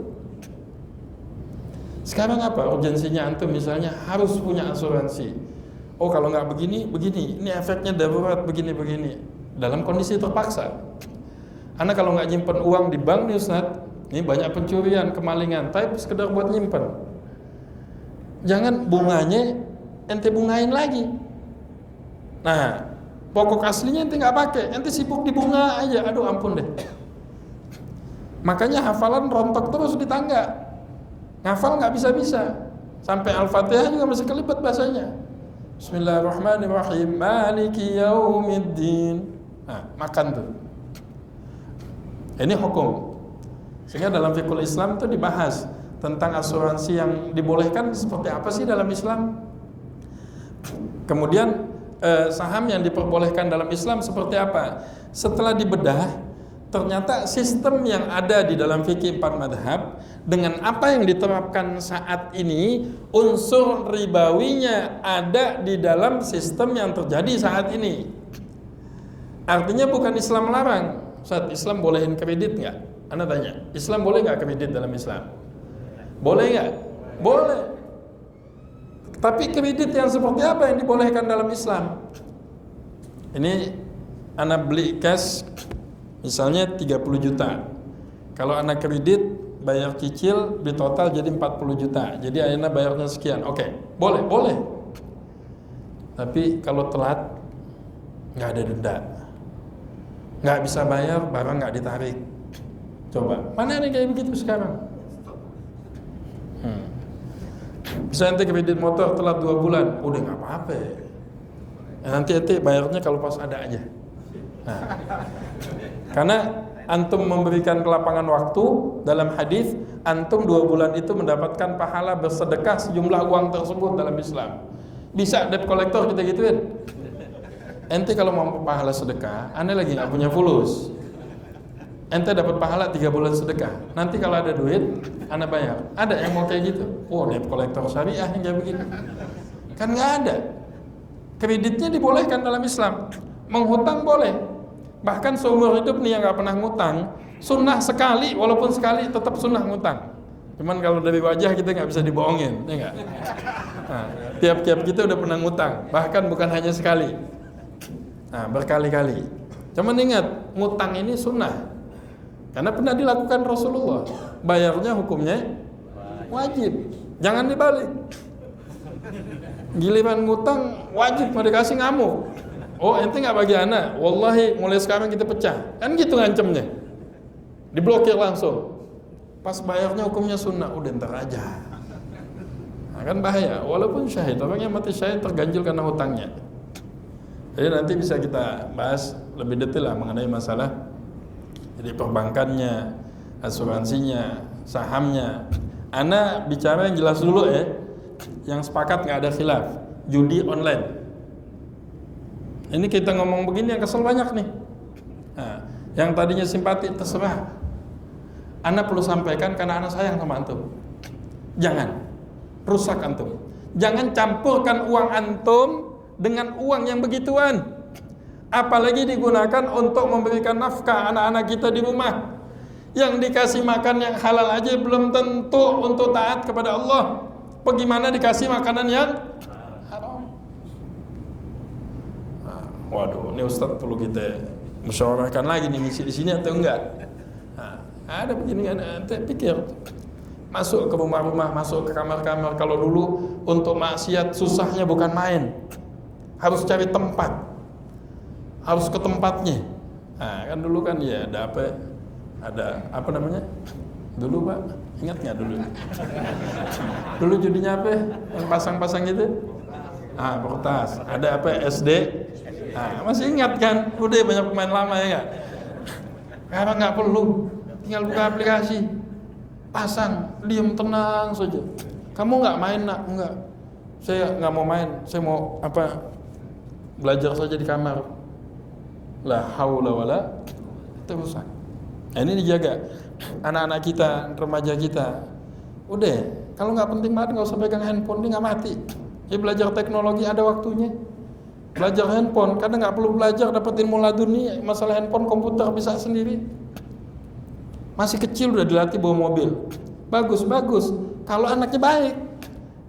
Sekarang apa urgensinya antum misalnya harus punya asuransi? Oh kalau nggak begini, ini efeknya darurat begini. Dalam kondisi terpaksa. Karena kalau nggak nyimpen uang di bank nih Ustaz, ini banyak pencurian, kemalingan, tapi sekedar buat nyimpen. Jangan bunganya ente bungain lagi. Nah, pokok aslinya ente nggak pakai, ente sibuk di bunga aja. Aduh ampun deh. Makanya hafalan rontok terus di tangga. Ngafal nggak bisa-bisa. Sampai Al-Fatihah juga masih kelibet bahasanya. Bismillahirrahmanirrahim. Maliki yaumiddin. Nah, makan tuh. Ini hukum. Sehingga dalam fikih Islam itu dibahas tentang asuransi yang dibolehkan seperti apa sih dalam Islam. Kemudian saham yang diperbolehkan dalam Islam seperti apa. Setelah dibedah, ternyata sistem yang ada di dalam fikih 4 madhab dengan apa yang diterapkan saat ini, unsur ribawinya ada di dalam sistem yang terjadi saat ini. Artinya bukan Islam melarang. Saat Islam bolehin kredit nggak? Anda tanya, Islam boleh nggak kredit dalam Islam? Boleh nggak? Boleh. Tapi kredit yang seperti apa yang dibolehkan dalam Islam? Ini Anda beli cash misalnya 30 juta. Kalau Anda kredit bayar cicil di total jadi 40 juta. Jadi Anda bayarnya sekian. Oke, boleh. Tapi kalau telat nggak ada denda. Nggak bisa bayar, barang nggak ditarik. Coba, mana ada kayak begitu sekarang? Bisa ente kredit motor telat 2 bulan, udah nggak apa-apa ya. Nanti ente bayarnya kalau pas ada aja. Nah, karena antum memberikan kelapangan waktu dalam hadis, antum 2 bulan itu mendapatkan pahala bersedekah sejumlah uang tersebut dalam Islam. Bisa debt collector kita gituin. Ente kalau mau pahala sedekah, ane lagi nggak punya fulus. Ente dapat pahala 3 bulan sedekah. Nanti kalau ada duit, ane bayar. Ada yang mau kayak gitu? Oh, debt collector syariah yang kayak begini. Kan nggak ada. Kreditnya dibolehkan dalam Islam. Menghutang boleh. Bahkan seumur hidup nih yang nggak pernah ngutang, sunnah sekali, walaupun sekali tetap sunnah ngutang. Cuman kalau dari wajah kita nggak bisa dibohongin, ya nggak? Nah, tiap-tiap kita udah pernah ngutang, bahkan bukan hanya sekali. Nah, berkali-kali. Cuman ingat, ngutang ini sunnah. Karena pernah dilakukan Rasulullah. Bayarnya hukumnya wajib. Jangan dibalik. Giliran ngutang wajib mau dikasih ngamuk. Oh, ente nggak bagi anak? Wallahi mulai sekarang kita pecah. Kan gitu ngancemnya. Diblokir langsung. Pas bayarnya hukumnya sunnah, udah ntar aja. Nah, kan bahaya. Walaupun syahid, orang yang mati syahid terganjil karena hutangnya. Jadi nanti bisa kita bahas lebih detail lah mengenai masalah jadi perbankannya, asuransinya, sahamnya. Ana bicara yang jelas dulu ya, yang sepakat nggak ada khilaf. Judi online. Ini kita ngomong begini yang kesel banyak nih. Nah, yang tadinya simpati terserah. Ana perlu sampaikan karena ana sayang sama antum. Jangan rusak antum. Jangan campurkan uang antum dengan uang yang begituan. Apalagi digunakan untuk memberikan nafkah anak-anak kita di rumah. Yang dikasih makan yang halal aja belum tentu untuk taat kepada Allah. Bagaimana dikasih makanan yang haram? Nah, waduh, ini Ustaz perlu kita musyawarahkan lagi nih, ngisi di sini atau enggak? Nah, ada begini kan, ente pikir masuk ke rumah-rumah, masuk ke kamar-kamar. Kalau dulu untuk maksiat susahnya bukan main, harus cari tempat, harus ke tempatnya. Nah, kan dulu kan ya ada apa namanya? Dulu Pak, ingat nggak dulu? Dulu judinya apa? Yang pasang-pasang itu? Ah, kertas. Ada apa? SD. Nah, masih ingat kan? Udah banyak pemain lama ya nggak? Karena nggak perlu, tinggal buka aplikasi, pasang, diam tenang saja. Kamu nggak main nak? Enggak. Saya nggak mau main. Saya mau apa? Belajar saja di kamar. La haula wala rusak. Nah, ini dijaga anak-anak kita, remaja kita. Udah, kalau nggak penting banget nggak usah pegang handphone, dia nggak mati. Ya belajar teknologi ada waktunya. Belajar handphone, karena nggak perlu belajar dapat ilmu laduni. Masalah handphone, komputer bisa sendiri. Masih kecil udah dilatih bawa mobil. Bagus. Kalau anaknya baik.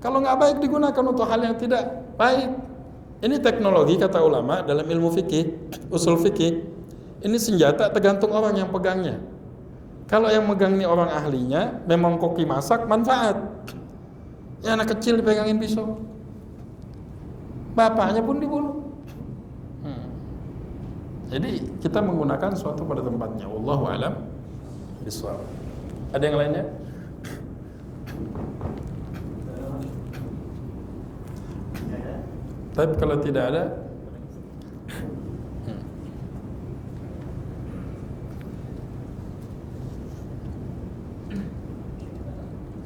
Kalau nggak baik digunakan untuk hal yang tidak baik. Ini teknologi kata ulama dalam ilmu fikih, usul fikih. Ini senjata tergantung orang yang pegangnya. Kalau yang megang ini orang ahlinya, memang koki masak, manfaat. Ya anak kecil dipegangin pisau, bapaknya pun dibunuh. Jadi kita menggunakan sesuatu pada tempatnya. Wallahu a'lam bishawab. Ada yang lainnya? Tapi kalau tidak ada,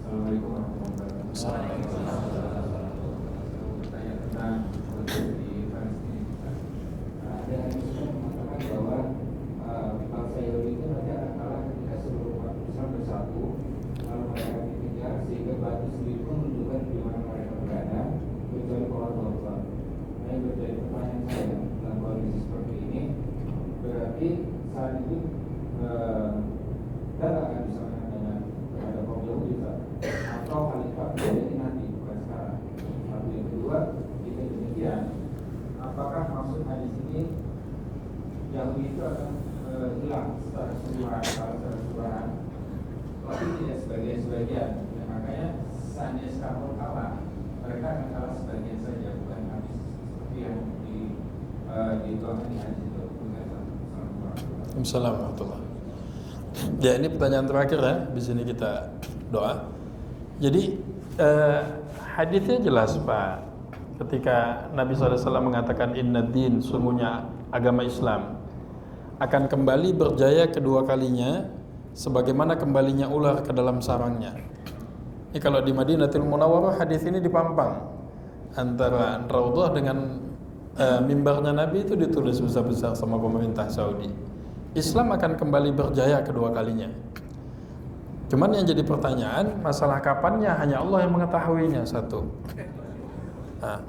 Assalamualaikum warahmatullahi wabarakatuh. Bertanya tentang di Palestina. Ada yang mengatakan bahwa bangsa Yahudi itu nanti akan kalah ketika seluruh umat Islam bersatu, lalu mereka dikejar sehingga batu sendiri pun menunjukkan di mana mereka berada, kecuali Allah. Nah, yang menjadi pertanyaan saya dalam kondisi seperti ini, berarti saat itu kita akan bisa dengan ada kaum Yahudi atau khalifah jadi nanti bukan sekarang. Satu yang kedua, jika demikian, apakah maksud hadis ini Yahudi itu akan hilang secara keseluruhan, tapi tidak sebagian. Ya, makanya seandainya sekarang kalah, mereka akan kalah sebagian saja, bukan habis seperti yang dituangkan di hadis itu. Assalamualaikum warahmatullahi. Ya, ini pertanyaan terakhir ya. Di sini kita doa. Jadi hadisnya jelas Pak. Ketika Nabi SAW mengatakan inna din, sungguhnya agama Islam akan kembali berjaya kedua kalinya, sebagaimana kembalinya ular ke dalam sarangnya. Ini kalau di Madinatul Munawwarah hadis ini dipampang antara Raudhah dengan mimbarnya Nabi itu ditulis besar-besar sama pemerintah Saudi. Islam akan kembali berjaya kedua kalinya. Cuman yang jadi pertanyaan, masalah kapannya hanya Allah yang mengetahuinya satu. Nah.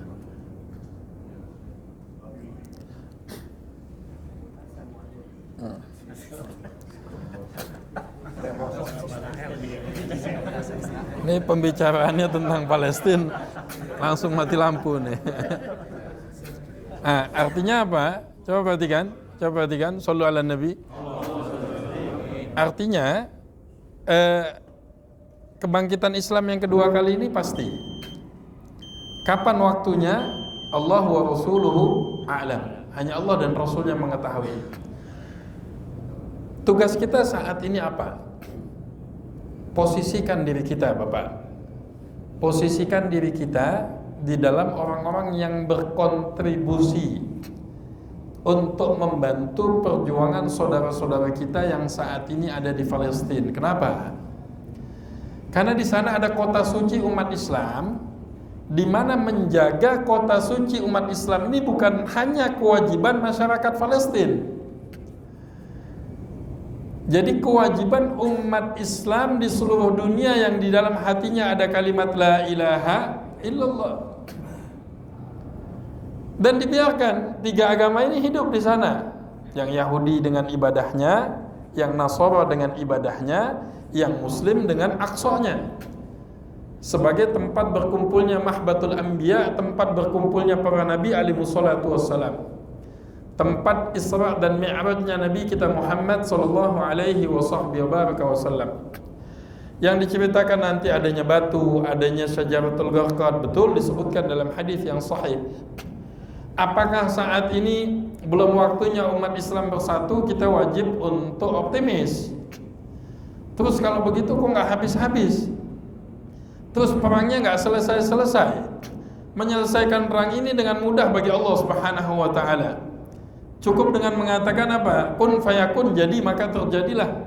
Ini pembicaraannya tentang Palestina langsung mati lampu nih. Nah, artinya apa? Coba perhatikan, shallu ala nabi. Artinya kebangkitan Islam yang kedua kali ini pasti. Kapan waktunya? Allah wa rasuluhu a'lam. Hanya Allah dan Rasulnya mengetahui. Tugas kita saat ini apa? Posisikan diri kita, Bapak. Posisikan diri kita di dalam orang-orang yang berkontribusi untuk membantu perjuangan saudara-saudara kita yang saat ini ada di Palestina. Kenapa? Karena di sana ada kota suci umat Islam, di mana menjaga kota suci umat Islam ini bukan hanya kewajiban masyarakat Palestina. Jadi kewajiban umat Islam di seluruh dunia yang di dalam hatinya ada kalimat la ilaha illallah. Dan dibiarkan tiga agama ini hidup di sana. Yang Yahudi dengan ibadahnya, yang Nasara dengan ibadahnya, yang Muslim dengan aqsanya. Sebagai tempat berkumpulnya mahbatul anbiya, tempat berkumpulnya para nabi alaihi wassalatu wassalam. Tempat Isra dan Mi'rajnya Nabi kita Muhammad sallallahu alaihi wasallam. Yang diceritakan nanti adanya batu, adanya syajaratul gharqad, betul disebutkan dalam hadis yang sahih. Apakah saat ini belum waktunya umat Islam bersatu? Kita wajib untuk optimis. Terus kalau begitu kok nggak habis-habis? Terus perangnya nggak selesai-selesai? Menyelesaikan perang ini dengan mudah bagi Allah Subhanahu wa taala. Cukup dengan mengatakan apa? Kun fayakun, jadi maka terjadilah.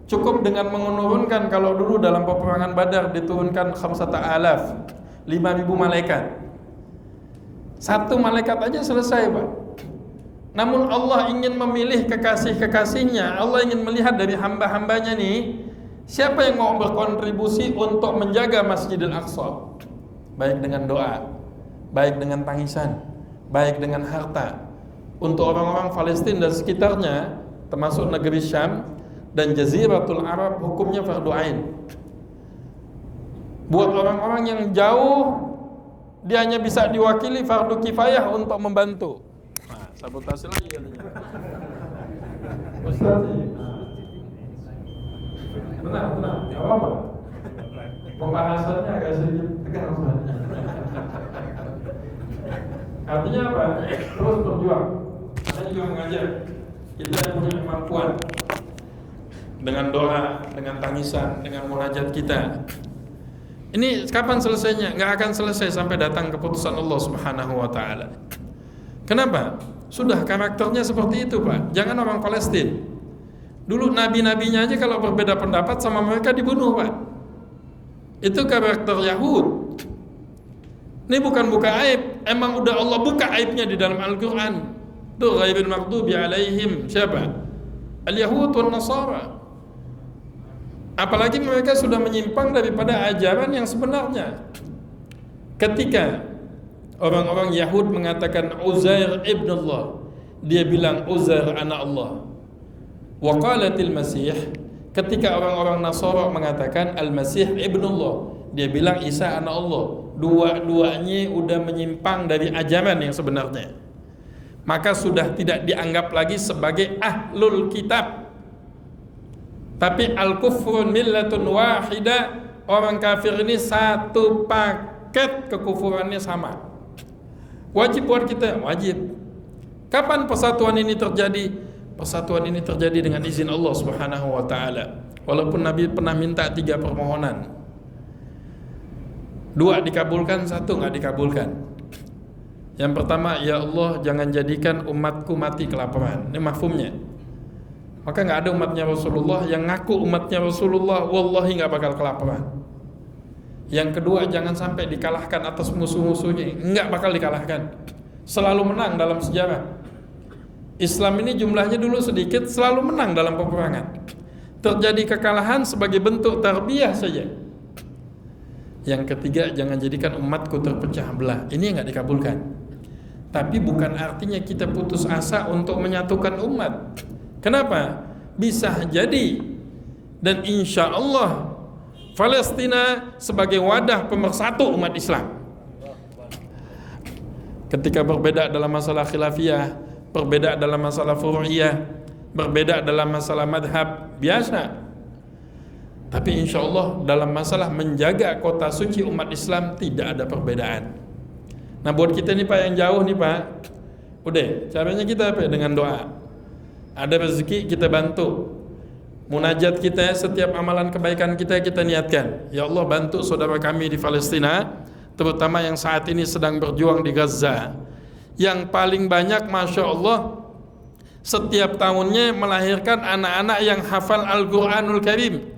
Cukup dengan menurunkan, kalau dulu dalam peperangan Badar diturunkan 5,000 malaikat. Satu malaikat aja selesai, Pak. Namun Allah ingin memilih kekasih-kekasihnya. Allah ingin melihat dari hamba-hambanya nih, siapa yang mau berkontribusi untuk menjaga Masjidil Aqsa. Baik dengan doa, baik dengan tangisan, baik dengan harta. Untuk orang-orang Palestina dan sekitarnya, termasuk negeri Syam dan Jaziratul Arab, hukumnya fardu ain. Buat orang-orang yang jauh, dia hanya bisa diwakili fardu kifayah untuk membantu. Nah, sabotase lagi katanya. Ustaz, tenang, ya apa? Pembahasannya agak sedikit tegang sebenarnya. Artinya apa? Terus berjuang. Saya juga mengajar. Kita yang punya kemampuan dengan doa, dengan tangisan, dengan munajat kita. Ini kapan selesainya? Nggak akan selesai sampai datang keputusan Allah Subhanahu wa taala. Kenapa? Sudah karakternya seperti itu, Pak. Jangan orang Palestina. Dulu nabi-nabinya aja kalau berbeda pendapat sama mereka dibunuh, Pak. Itu karakter Yahud. Ini bukan buka aib, emang udah Allah buka aibnya di dalam Al-Quran. Tuh ghairil maghdubi alaihim, siapa? Al-Yahud wal Nasara. Apalagi mereka sudah menyimpang daripada ajaran yang sebenarnya. Ketika orang-orang Yahud mengatakan Uzair ibn Allah, dia bilang Uzair anak Allah. Wa qalatil Masih, ketika orang-orang Nasara mengatakan Al-Masih ibn Allah, dia bilang Isa anak Allah. Dua-duanya udah menyimpang dari ajaran yang sebenarnya. Maka sudah tidak dianggap lagi sebagai ahlul kitab, tapi al-kufrun millatun wahidah. Orang kafir ini satu paket, kekufurannya sama. Wajib buat kita, wajib. Kapan persatuan ini terjadi? Persatuan ini terjadi dengan izin Allah Subhanahu wa taala. Walaupun Nabi pernah minta 3 permohonan, 2 dikabulkan, 1 nggak dikabulkan. Yang pertama, ya Allah jangan jadikan umatku mati kelaparan. Ini mafhumnya. Maka nggak ada umatnya Rasulullah yang ngaku umatnya Rasulullah, wallahi nggak bakal kelaparan. Yang kedua, jangan sampai dikalahkan atas musuh-musuhnya. Nggak bakal dikalahkan. Selalu menang dalam sejarah. Islam ini jumlahnya dulu sedikit, selalu menang dalam peperangan. Terjadi kekalahan sebagai bentuk tarbiyah saja. Yang ketiga, jangan jadikan umatku terpecah belah. Ini yang nggak dikabulkan. Tapi bukan artinya kita putus asa untuk menyatukan umat. Kenapa? Bisa jadi dan insya Allah Palestina sebagai wadah pemersatu umat Islam. Ketika berbeda dalam masalah khilafiyah, berbeda dalam masalah furu'iyah, berbeda dalam masalah madhab, biasa. Tapi insya Allah dalam masalah menjaga kota suci umat Islam tidak ada perbedaan. Nah buat kita nih Pak yang jauh nih Pak, udah caranya kita apa? Dengan doa. Ada rezeki kita bantu. Munajat kita, setiap amalan kebaikan kita niatkan. Ya Allah bantu saudara kami di Palestina, terutama yang saat ini sedang berjuang di Gaza. Yang paling banyak Masya Allah setiap tahunnya melahirkan anak-anak yang hafal Al-Quranul Karim.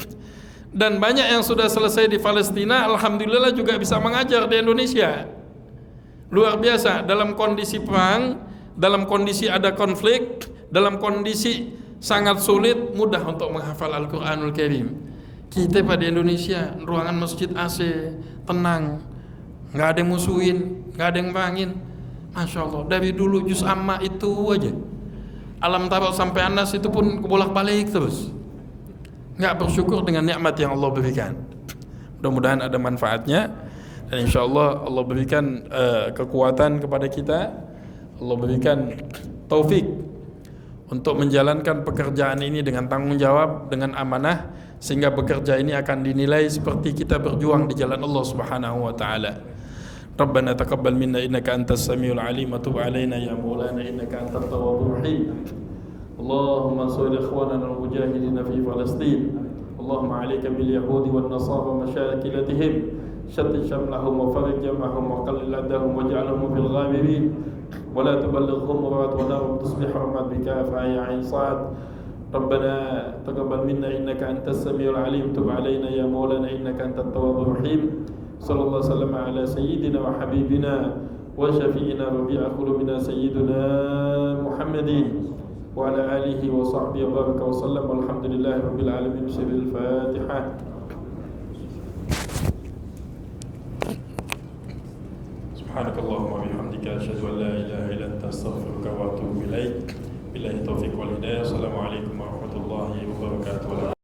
Dan banyak yang sudah selesai di Palestina, alhamdulillah juga bisa mengajar di Indonesia. Luar biasa, dalam kondisi perang, dalam kondisi ada konflik, dalam kondisi sangat sulit, mudah untuk menghafal Al-Quranul Karim. Kita pada Indonesia, ruangan masjid AC, tenang, nggak ada yang musuhin, nggak ada yang bangin. Masya Allah, dari dulu juz amma itu aja, Alam Tara sampai Anas itu pun bolak-balik terus. Nggak bersyukur dengan nikmat yang Allah berikan. Mudah-mudahan ada manfaatnya, dan insya Allah Allah berikan kekuatan kepada kita, Allah berikan taufik untuk menjalankan pekerjaan ini dengan tanggung jawab, dengan amanah, sehingga bekerja ini akan dinilai seperti kita berjuang di jalan Allah Subhanahu wa taala. Rabbana taqabbal minna innaka antas samiul alim wa tub alaina ya maulana innaka antat tawwabur rahim. Allahumma salli ikhwanana al-mujahidin fi Palestin. Allahumma 'alaika bil yahudi wan nasara masyakilatihim. Shatt shamlahum wa farij jam'ahum wa qallil adahum waj'alhum fil ghabirin. ولا تبلغهم مرات ونار تصبح رحمة بكافة يا عين صاد. ربنا تقبل منا إنك أنت السميع العليم تب علينا يا مولانا إنك أنت التواب الرحيم. صلى الله وسلم على سيدنا وحبيبنا وشفيعنا ربيع قلوبنا سيدنا محمد وعلى آله وصحبه وبارك وسلم والحمد لله رب العالمين. بسم الفاتحة. سبحانك اللهم وبحمدك أشهد أن لا إله إلا أنت أستغفرك وأتوب إليك. بالله التوفيق والهداية. السلام عليكم ورحمة الله وبركاته.